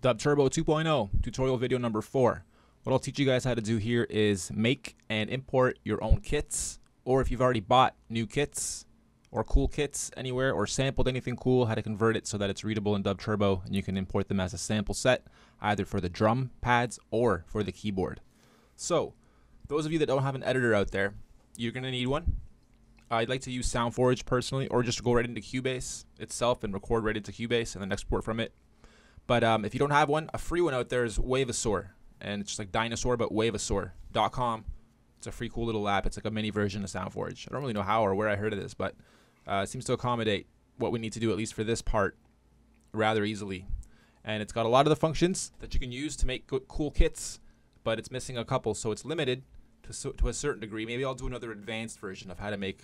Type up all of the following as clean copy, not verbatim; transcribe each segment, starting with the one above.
DUBturbo 2.0 tutorial video number 4. What I'll teach you guys how to do here is make and import your own kits, or if you've already bought new kits or cool kits anywhere or sampled anything cool, how to convert it so that it's readable in DUBturbo and you can import them as a sample set either for the drum pads or for the keyboard. So those of you that don't have an editor out there, you're going to need one. I'd like to use SoundForge personally, or just go right into Cubase itself and record right into Cubase and then export from it. But if you don't have one, a free one out there is Wavesaur, and it's just like dinosaur but wavesaur.com. It's a free cool little app. It's like a mini version of SoundForge. I don't really know how or where I heard of this, but it seems to accommodate what we need to do, at least for this part, rather easily. And it's got a lot of the functions that you can use to make cool kits, but it's missing a couple, so it's limited to a certain degree. Maybe I'll do another advanced version of how to make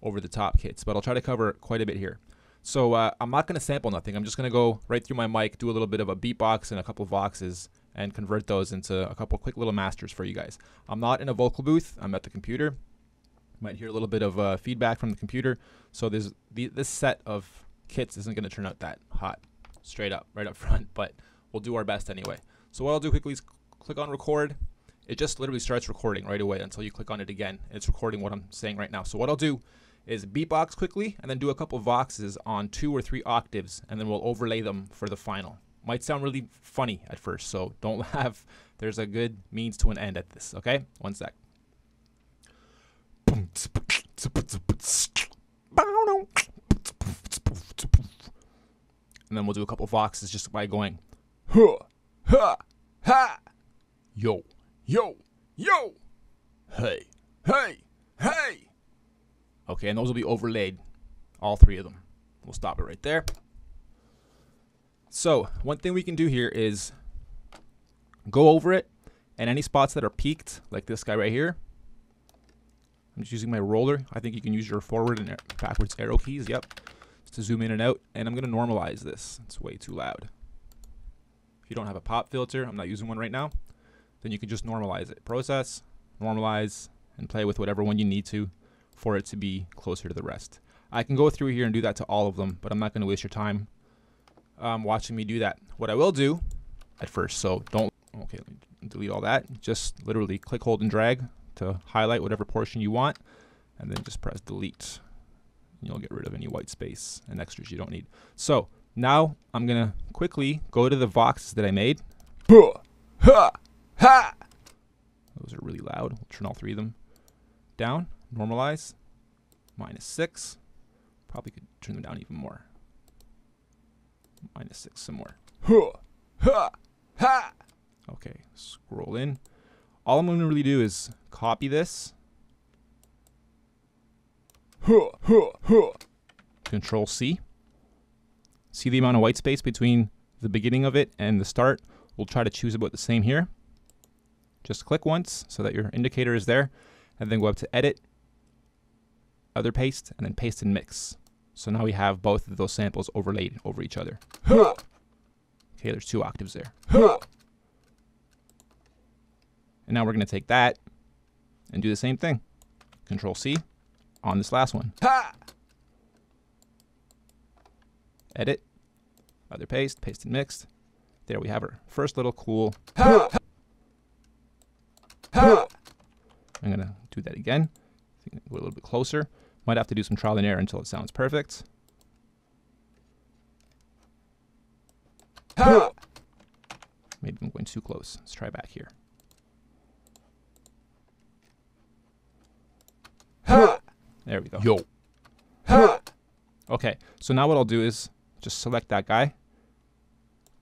over-the-top kits, but I'll try to cover quite a bit here. So I'm not going to sample nothing. I'm just going to go right through my mic, do a little bit of a beatbox and a couple of voxes, and convert those into a couple quick little masters for you guys. I'm not in a vocal booth. I'm at the computer. You might hear a little bit of feedback from the computer. So this set of kits isn't going to turn out that hot, straight up, right up front, but we'll do our best anyway. So what I'll do quickly is click on record. It just literally starts recording right away until you click on it again. It's recording what I'm saying right now. So what I'll do is beatbox quickly and then do a couple of voxes on 2 or 3 octaves, and then we'll overlay them for the final. Might sound really funny at first, so don't laugh. There's a good means to an end at this, okay? One sec. And then we'll do a couple of voxes just by going ha, ha, ha, yo, yo, yo, hey, hey, hey. Okay, and those will be overlaid, all 3 of them. We'll stop it right there. So one thing we can do here is go over it, and any spots that are peaked, like this guy right here, I'm just using my roller. I think you can use your forward and backwards arrow keys, yep, just to zoom in and out. And I'm going to normalize this. It's way too loud. If you don't have a pop filter, I'm not using one right now, then you can just normalize it. Process, normalize, and play with whatever one you need to for it to be closer to the rest. I can go through here and do that to all of them, but I'm not going to waste your time watching me do that. What I will do at first, so don't, okay, delete all that. Just literally click, hold, and drag to highlight whatever portion you want, and then just press delete. You'll get rid of any white space and extras you don't need. So now I'm going to quickly go to the voxes that I made. Those are really loud. We'll turn all 3 of them down. Normalize, -6. Probably could turn them down even more. -6 some more. Okay, scroll in. All I'm going to really do is copy this. Control C. See the amount of white space between the beginning of it and the start? We'll try to choose about the same here. Just click once so that your indicator is there, and then go up to Edit, Other Paste, and then Paste and Mix. So now we have both of those samples overlaid over each other. Okay, there's 2 octaves there. And now we're going to take that and do the same thing. Control C on this last one. Edit, Other Paste, Paste and Mix. There we have our first little cool. I'm going to do that again. Go a little bit closer. Might have to do some trial and error until it sounds perfect. Maybe I'm going too close. Let's try back here. There we go. Yo. Okay, so now what I'll do is just select that guy.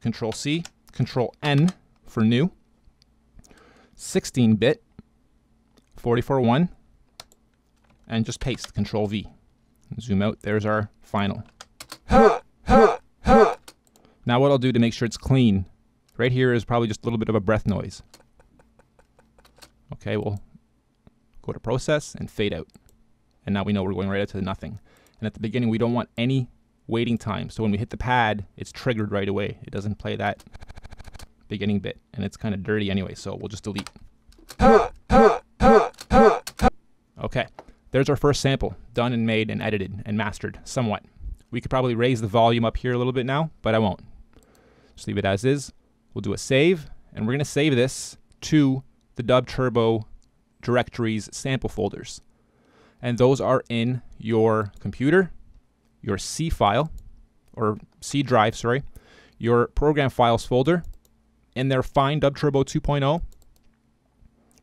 Control C, Control N for new. 16-bit, 44.1. And just paste, Control V. Zoom out, there's our final. Now what I'll do to make sure it's clean, right here is probably just a little bit of a breath noise. Okay, we'll go to Process and Fade Out. And now we know we're going right out to nothing. And at the beginning, we don't want any waiting time. So when we hit the pad, it's triggered right away. It doesn't play that beginning bit. And it's kind of dirty anyway, so we'll just delete. Okay. There's our first sample, done and made and edited and mastered somewhat. We could probably raise the volume up here a little bit now, but I won't. Just leave it as is. We'll do a save, and we're going to save this to the DUBturbo directories sample folders. And those are in your computer, your C file, or C drive, sorry, your program files folder. In there, find DUBturbo 2.0.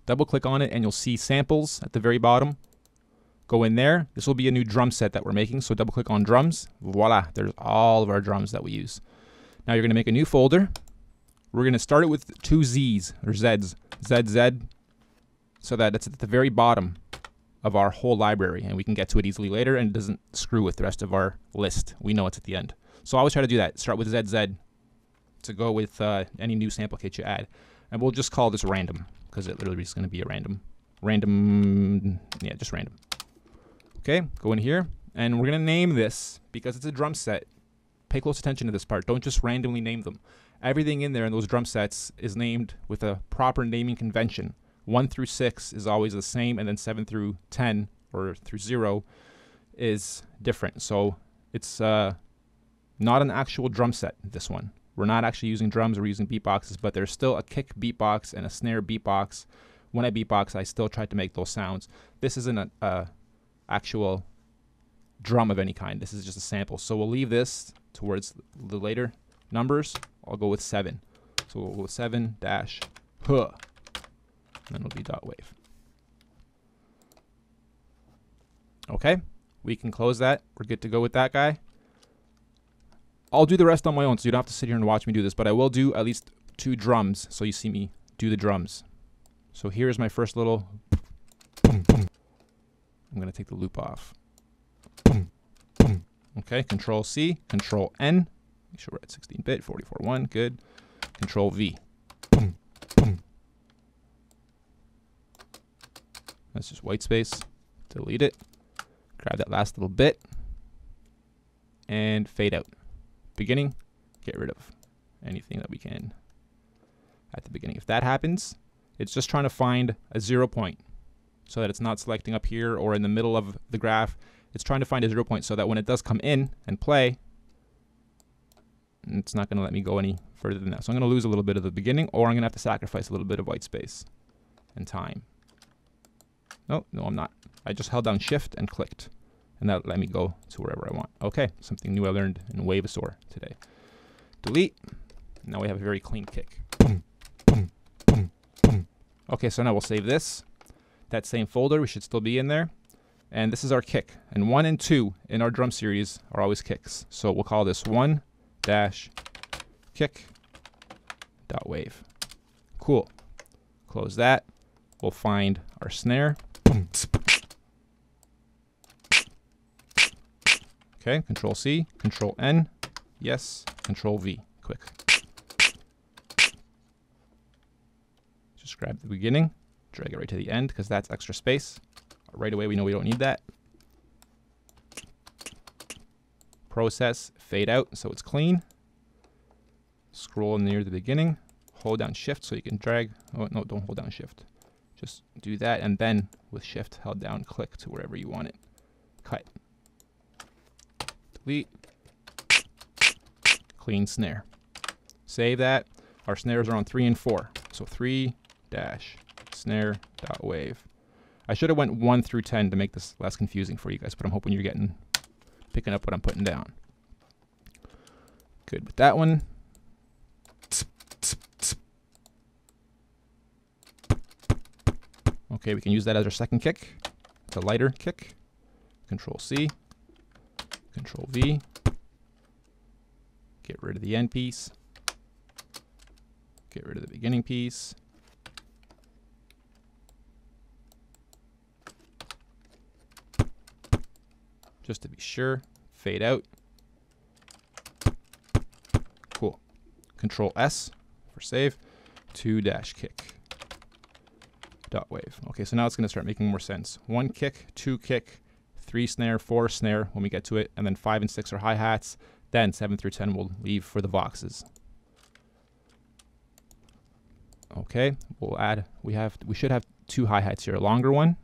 Double click on it and you'll see samples at the very bottom. Go in there. This will be a new drum set that we're making. So double click on drums. Voila, there's all of our drums that we use. Now you're going to make a new folder. We're going to start it with 2 Z's or Z's. ZZ. So that it's at the very bottom of our whole library and we can get to it easily later and it doesn't screw with the rest of our list. We know it's at the end. So I always try to do that. Start with ZZ to go with any new sample kit you add. And we'll just call this random because it literally is going to be a random, yeah, just random. Okay, go in here and we're going to name this because it's a drum set. Pay close attention to this part. Don't just randomly name them. Everything in there in those drum sets is named with a proper naming convention. 1 through 6 is always the same, and then 7 through 10 or through 0 is different. So it's not an actual drum set, this one. We're not actually using drums, we're using beatboxes, but there's still a kick beatbox and a snare beatbox. When I beatbox, I still try to make those sounds. This isn't a actual drum of any kind. This is just a sample. So we'll leave this towards the later numbers. I'll go with 7. So we'll go with 7 dash huh. And then it'll be dot wave. Okay, we can close that. We're good to go with that guy. I'll do the rest on my own, so you don't have to sit here and watch me do this, but I will do at least 2 drums so you see me do the drums. So here's my first little boom, boom. I'm going to take the loop off. Boom, boom. Okay, Control C, Control N. Make sure we're at 16-bit, 44.1, good. Control V. Boom, boom. That's just white space. Delete it. Grab that last little bit and fade out. Beginning, get rid of anything that we can at the beginning. If that happens, it's just trying to find a 0 point so that it's not selecting up here or in the middle of the graph. It's trying to find a 0 point so that when it does come in and play, it's not going to let me go any further than that. So I'm going to lose a little bit of the beginning, or I'm going to have to sacrifice a little bit of white space and time. No, I'm not. I just held down Shift and clicked. And that let me go to wherever I want. Okay, something new I learned in Wavesaur today. Delete. Now we have a very clean kick. Boom, boom, boom, boom. Okay, so now we'll save this. That same folder, we should still be in there. And this is our kick. And 1 and 2 in our drum series are always kicks. So we'll call this 1 dash kick dot wave. Cool. Close that. We'll find our snare. Boom. Okay, Control C, Control N, yes, Control V, quick. Just grab the beginning, drag it right to the end because that's extra space. Right away we know we don't need that. Process, fade out so it's clean. Scroll near the beginning, hold down Shift so you can drag. Oh no, don't hold down Shift. Just do that and then with Shift held down, click to wherever you want it. Cut. Delete. Clean snare. Save that. Our snares are on 3 and 4. So 3 dash snare dot wave. I should have went 1 through 10 to make this less confusing for you guys, but I'm hoping you're picking up what I'm putting down. Good with that one. Okay, we can use that as our second kick. It's a lighter kick. Control C. Control V. Get rid of the end piece. Get rid of the beginning piece. Just to be sure, fade out. Cool. Control S for save. 2 dash kick dot wave. Okay, so now it's going to start making more sense. 1 kick, 2 kick, 3 snare, 4 snare when we get to it, and then 5 and 6 are hi-hats. Then 7 through 10 we'll leave for the voxes. Okay, we'll add. We should have 2 hi-hats here. A longer one,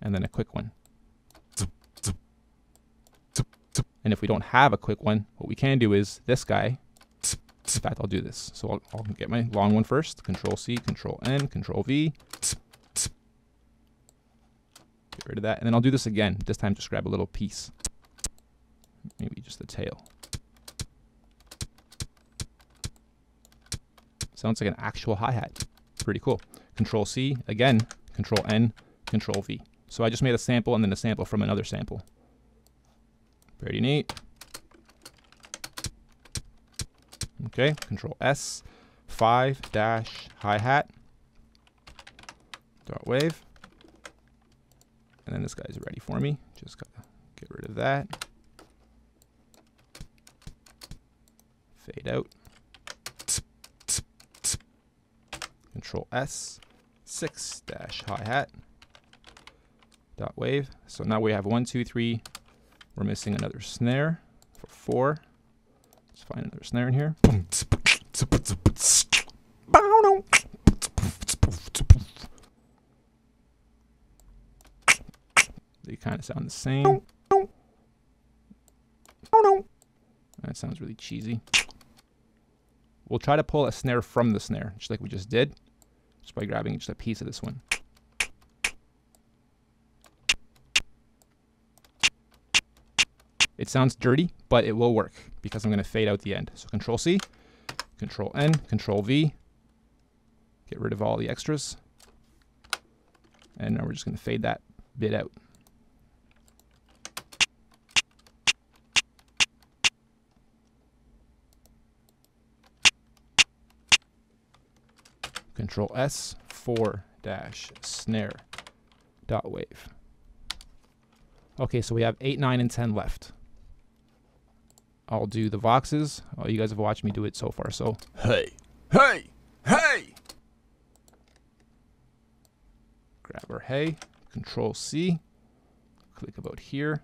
and then a quick one. And if we don't have a quick one, what we can do is this guy, In fact, I'll do this. So I'll get my long one first. Control C, Control N, Control V. Get rid of that. And then I'll do this again. This time just grab a little piece. Maybe just the tail. Sounds like an actual hi-hat. Pretty cool. Control C, again, Control N, Control V. So I just made a sample and then a sample from another sample. Pretty neat. Okay, Control S, 5 dash hi-hat, dot wave. And then this guy's ready for me. Just gotta get rid of that. Fade out. Control S, 6 dash hi-hat, dot wave. So now we have 1, 2, 3. We're missing another snare for 4. Let's find another snare in here. They kind of sound the same. That sounds really cheesy. We'll try to pull a snare from the snare, just like we just did, just by grabbing just a piece of this one. It sounds dirty, but it will work because I'm going to fade out the end. So Control C, Control N, Control V. Get rid of all the extras. And now we're just going to fade that bit out. Control S, 4 dash snare dot wave. Okay, so we have 8, 9, and 10 left. I'll do the voxes. Oh, you guys have watched me do it so far, so. Hey, hey, hey! Grab our hey, Control C, click about here,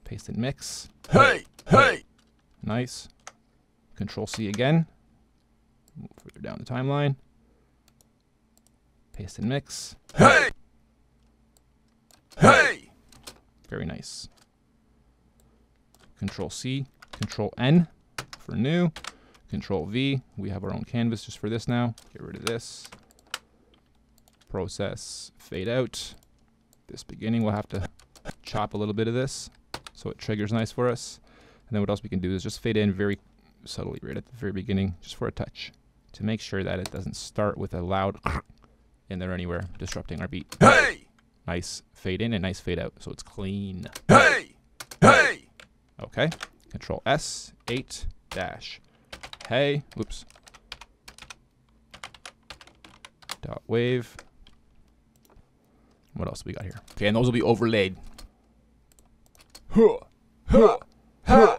paste and mix. Hey, hey! Nice. Control C again, move further down the timeline, paste and mix. Hey! Hey! Very nice. Control C, Control N for new, Control V. We have our own canvas just for this now. Get rid of this. Process, fade out. This beginning, we'll have to chop a little bit of this so it triggers nice for us. And then what else we can do is just fade in very subtly right at the very beginning, just for a touch, to make sure that it doesn't start with a loud in there anywhere, disrupting our beat. Hey! Nice fade in and nice fade out, so it's clean. Hey! Hey! Okay, Control S, 8 dash hey, whoops, dot wave. What else we got here? Okay, and those will be overlaid. Huh! Huh! Huh!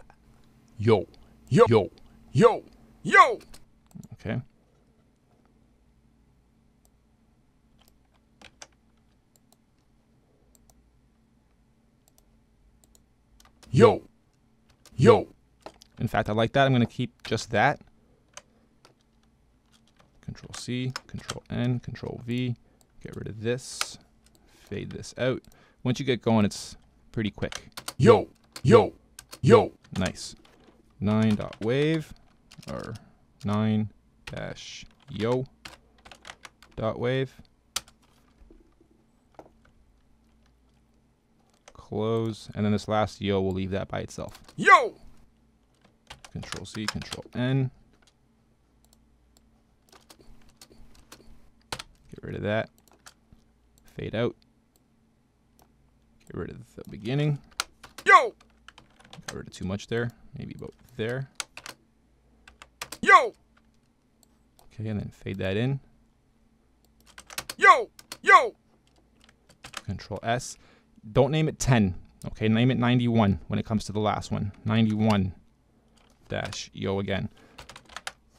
Yo, Yo! yo. Yo! Yo! Okay. Yo! Yo! In fact, I like that. I'm going to keep just that. Control C, Control N, Control V. Get rid of this. Fade this out. Once you get going, it's pretty quick. Yo! Yo! Yo! Nice. 9 dot wave, or 9 dash yo dot wave. Close, and then this last yo, we'll leave that by itself. Yo! Control C, Control N. Get rid of that. Fade out. Get rid of the beginning. Yo! Got rid of too much there. Maybe about there. Yo! Okay, and then fade that in. Yo! Yo! Control S. Don't name it 10. Okay, name it 91 when it comes to the last one. 91 dash yo again.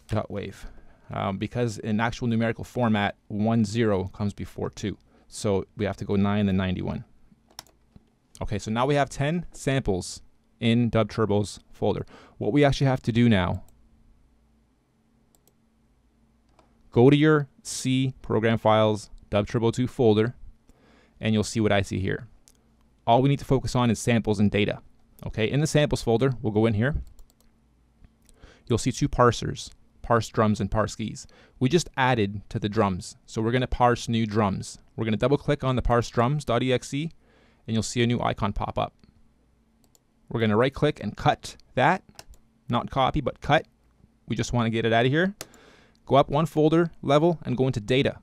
Dot wave. Because in actual numerical format, 10 comes before 2. So we have to go 9 then 91. Okay, so now we have 10 samples in DUBturbo's folder. What we actually have to do now, go to your C program files, DUBturbo 2 folder, and you'll see what I see here. All we need to focus on is samples and data. Okay, in the samples folder, we'll go in here. you'll see two parsers, parse drums and parse keys. We just added to the drums. So we're going to parse new drums. We're going to double click on the parse drums.exe and you'll see a new icon pop up. We're going to right click and cut that, not copy, but cut. We just want to get it out of here. Go up one folder level and go into data.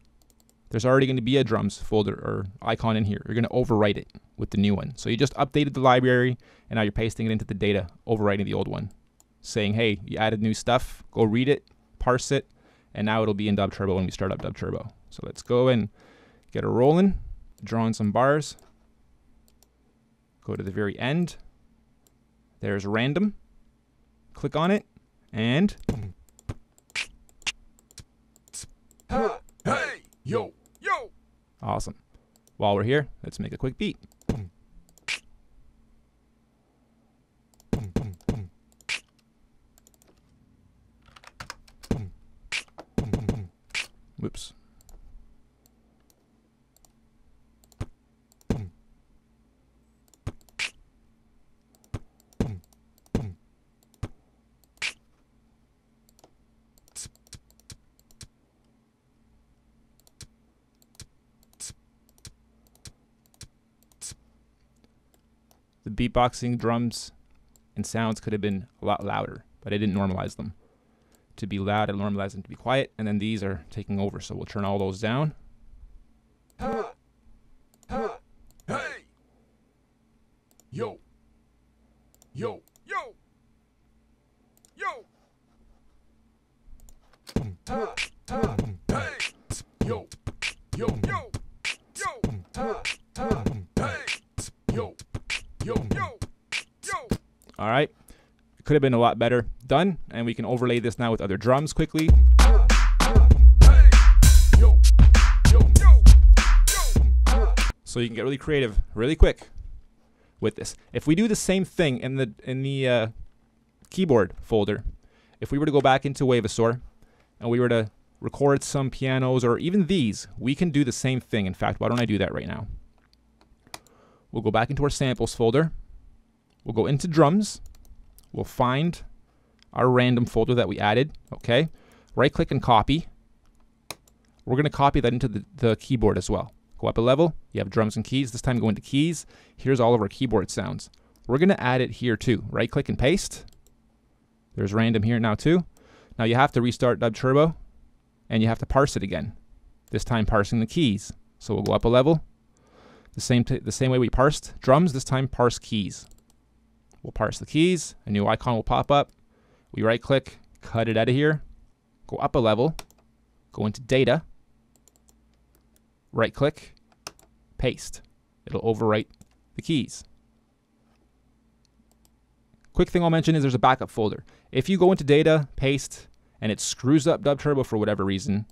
There's already going to be a drums folder or icon in here. You're going to overwrite it with the new one. So you just updated the library and now you're pasting it into the data, overwriting the old one, saying, hey, you added new stuff, go read it, parse it, and now it'll be in DUBturbo when we start up DUBturbo. So let's go and get it rolling, draw in some bars, go to the very end. There's random, click on it, and Hey, yo, yo. Awesome. While we're here, let's make a quick beat. Whoops. The beatboxing drums and sounds could have been a lot louder, but I didn't normalize them. To be loud, I normalized them to be quiet, and then these are taking over, so we'll turn all those down. Hey, yo, yo, yo, yo. Hey, yo, yo, yo, yo. Hey, yo. Yo, yo, yo. All right. It could have been a lot better. Done. And we can overlay this now with other drums quickly. Hey, yo, yo, yo, yo. So you can get really creative really quick with this. If we do the same thing in the keyboard folder, if we were to go back into Wavesaur and we were to record some pianos or even these, we can do the same thing. In fact, why don't I do that right now? We'll go back into our samples folder. We'll go into drums. We'll find our random folder that we added. Okay. Right click and copy. We're going to copy that into the keyboard as well. Go up a level. You have drums and keys. This time go into keys. Here's all of our keyboard sounds. We're going to add it here too. Right click and paste. There's random here now too. Now you have to restart DUBturbo and you have to parse it again. This time parsing the keys. So we'll go up a level. The same way we parsed drums, this time parse keys. We'll parse the keys, a new icon will pop up. We right click, cut it out of here, go up a level, go into data, right click, paste. It'll overwrite the keys. Quick thing I'll mention is there's a backup folder. If you go into data, paste, and it screws up DUBturbo for whatever reason,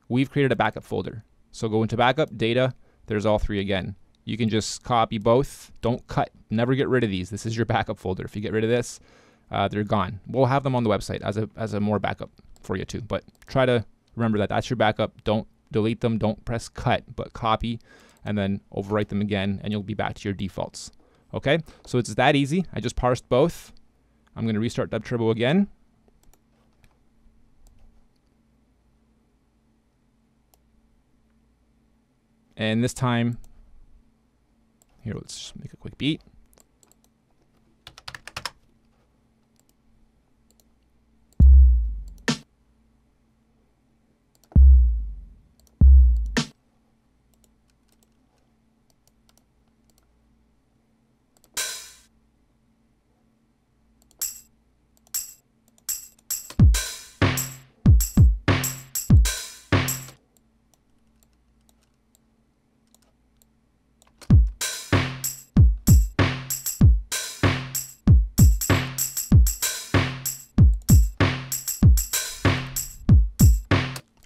we've created a backup folder. So go into backup, data, there's all three again. You can just copy both. Don't cut. Never get rid of these. This is your backup folder. If you get rid of this, they're gone. We'll have them on the website as a more backup for you too. But try to remember that that's your backup. Don't delete them. Don't press cut, but copy and then overwrite them again, and you'll be back to your defaults. Okay? So it's that easy. I just parsed both. I'm going to restart DUBturbo again. And this time, here, let's just make a quick beat.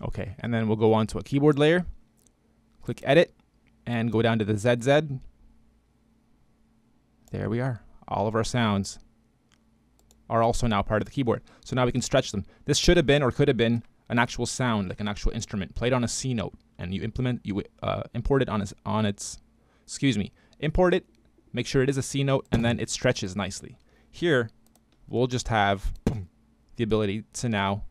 Okay, and then we'll go on to a keyboard layer, click edit, and go down to the ZZ. There we are. All of our sounds are also now part of the keyboard. So now we can stretch them. This should have been or could have been an actual sound, like an actual instrument, played on a C note, and you import it import it, make sure it is a C note, and then it stretches nicely. Here, we'll just have the ability to now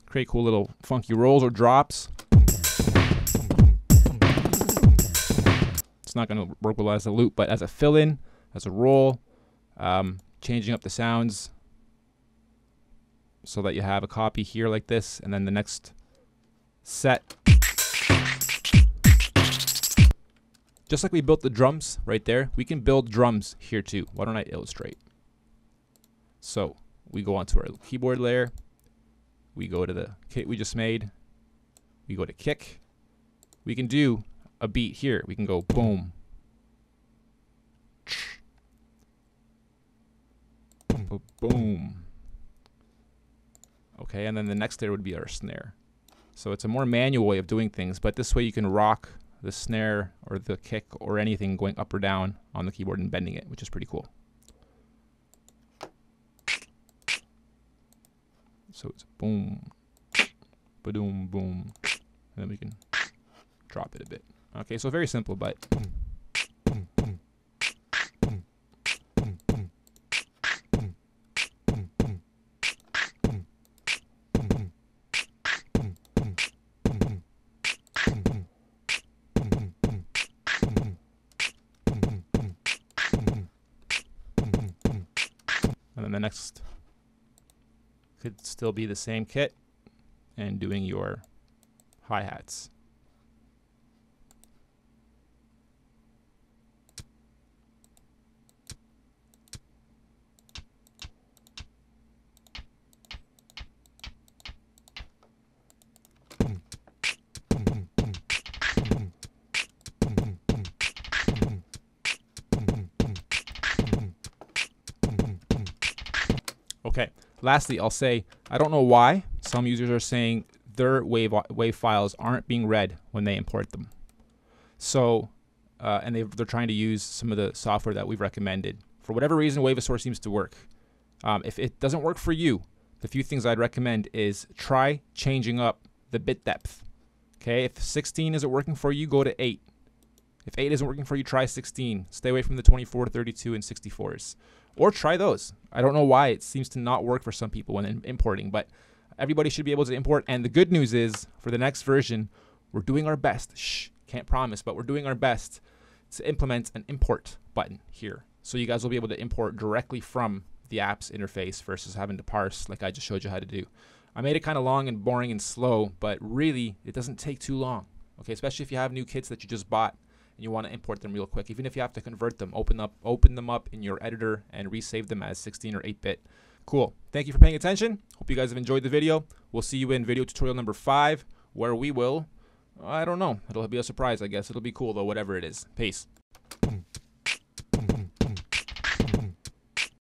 create cool little funky rolls or drops. It's not going to work well as a loop, but as a fill-in, as a roll, changing up the sounds so that you have a copy here like this, and then the next set. Just like we built the drums right there, we can build drums here too. Why don't I illustrate? So we go onto our keyboard layer. We go to the kit we just made. We go to kick. We can do a beat here. We can go boom. Boom. Okay, and then the next layer would be our snare. So it's a more manual way of doing things, but this way you can rock the snare or the kick or anything going up or down on the keyboard and bending it, which is pretty cool. So it's boom, ba-doom, boom, and then we can drop it a bit. Okay, so very simple, but and then the next could still be the same kit and doing your hi-hats. Okay, lastly, I'll say, I don't know why some users are saying their WAV files aren't being read when they import them. So, and they're trying to use some of the software that we've recommended. For whatever reason, Wavesaur seems to work. If it doesn't work for you, the few things I'd recommend is try changing up the bit depth. Okay, if 16 isn't working for you, go to 8. If 8 isn't working for you, try 16. Stay away from the 24, 32, and 64s. Or try those. I don't know why it seems to not work for some people when importing, but everybody should be able to import. And the good news is, for the next version, we're doing our best. Shh, can't promise, but we're doing our best to implement an import button here. So you guys will be able to import directly from the app's interface versus having to parse like I just showed you how to do. I made it kind of long and boring and slow, but really, it doesn't take too long. Okay, especially if you have new kits that you just bought and you want to import them real quick. Even if you have to convert them, open them up in your editor and resave them as 16 or 8-bit. Cool. Thank you for paying attention. Hope you guys have enjoyed the video. We'll see you in video tutorial number 5, where we will, I don't know, it'll be a surprise, I guess. It'll be cool though, whatever it is. Peace.